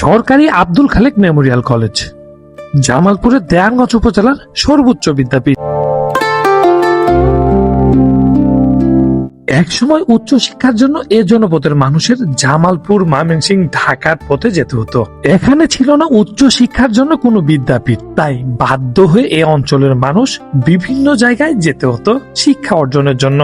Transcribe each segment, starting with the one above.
সরকারি Abdul Khaleque Memorial college জামালপুরের দেয়ানগঞ্জ উপজেলার সর্বোচ্চ বিদ্যাপীঠ। একসময় উচ্চশিক্ষার জন্য এ জনপদের মানুষের জামালপুর, ময়মনসিংহ, ঢাকার পথে যেতে হতো। এখানে ছিল না উচ্চশিক্ষার জন্য কোনো বিদ্যাপীঠ, তাই বাধ্য হয়ে এ অঞ্চলের মানুষ বিভিন্ন জায়গায় যেতে হতো শিক্ষা অর্জনের জন্য।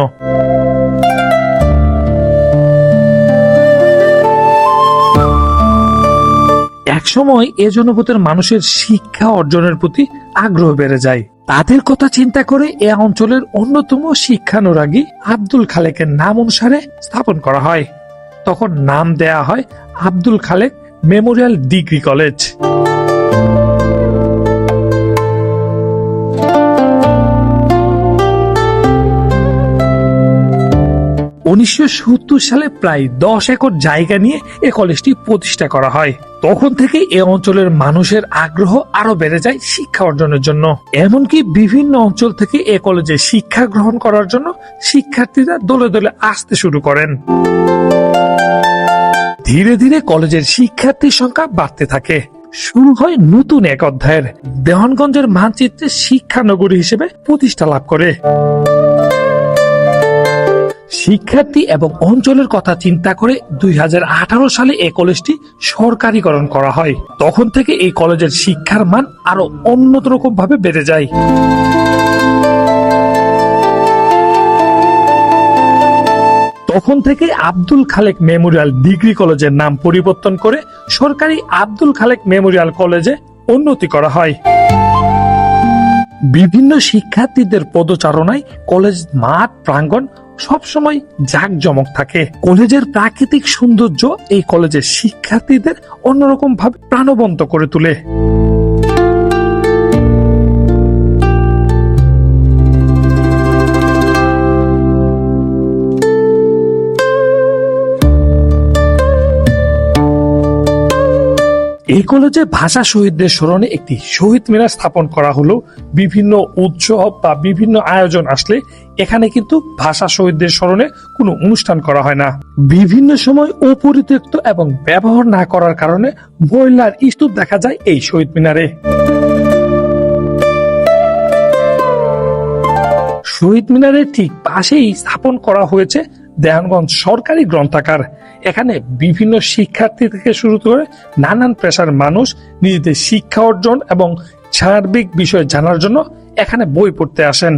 একসময় এ জনপদের মানুষের শিক্ষা অর্জনের প্রতি আগ্রহ বেড়ে যায়। তাদের কথা চিন্তা করে এ অঞ্চলের অন্যতম শিক্ষানুরাগী আব্দুল খালেকের নাম অনুসারে স্থাপন করা হয়। তখন নাম দেয়া হয় Abdul Khaleque memorial degree college. 1970 সালে প্রায় 10 একর জায়গা নিয়ে এ কলেজটি প্রতিষ্ঠা করা হয়। তখন থেকে এ অঞ্চলের মানুষের আগ্রহ আরো বেড়ে যায় শিক্ষা অর্জনের জন্য। এমনকি বিভিন্ন অঞ্চল থেকে এ কলেজে শিক্ষা গ্রহণ করার জন্য শিক্ষার্থীরা দলে দলে আসতে শুরু করেন। ধীরে ধীরে কলেজের শিক্ষার্থীর সংখ্যা বাড়তে থাকে। শুরু হয় নতুন এক অধ্যায়ের। দেওয়ানগঞ্জের মানচিত্রে শিক্ষানগরী হিসেবে প্রতিষ্ঠা লাভ করে। শিক্ষার্থী এবং অঞ্চলের কথা চিন্তা করে 2018 সালে এই কলেজটি সরকারিকরণ করা হয়। তখন থেকে এই কলেজের শিক্ষার মান আরো উন্নত রকম ভাবে বেড়ে যায়। তখন থেকে আব্দুল খালেক মেমোরিয়াল ডিগ্রি কলেজের নাম পরিবর্তন করে সরকারি আব্দুল খালেক মেমোরিয়াল কলেজে উন্নতি করা হয়। বিভিন্ন শিক্ষার্থীদের পদচারণায় কলেজ মাঠ প্রাঙ্গণ সবসময় জাঁকজমক থাকে। কলেজের প্রাকৃতিক সৌন্দর্য এই কলেজের শিক্ষার্থীদের অন্যরকম ভাবে প্রাণবন্ত করে তোলে। এই কলেজে ভাষা শহীদদের স্মরণে একটি শহীদ মিনার স্থাপন করা হলো। বিভিন্ন উৎসব বা বিভিন্ন আয়োজন আসলে এখানে কিন্তু ভাষা শহীদদের স্মরণে কোনো অনুষ্ঠান করা হয় না। বিভিন্ন সময় অপরিত্যক্ত এবং ব্যবহার না করার কারণে ময়লার স্তূপ দেখা যায় এই শহীদ মিনারে। শহীদ মিনারের ঠিক পাশেই স্থাপন করা হয়েছে দেওয়ানগঞ্জ সরকারি গ্রন্থাগার। এখানে বিভিন্ন শিক্ষার্থী থেকে শুরু করে নানান পেশার মানুষ নিজেদের শিক্ষা অর্জন এবং সার্বিক বিষয় জানার জন্য এখানে বই পড়তে আসেন।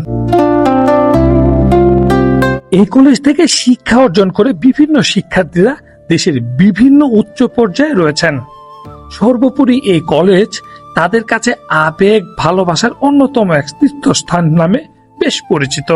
এই কলেজ থেকে শিক্ষা অর্জন করে বিভিন্ন শিক্ষার্থীরা দেশের বিভিন্ন উচ্চ পর্যায়ে রয়েছেন। সর্বোপরি এই কলেজ তাদের কাছে আবেগ ভালোবাসার অন্যতম এক তীর্থস্থান নামে বেশ পরিচিত।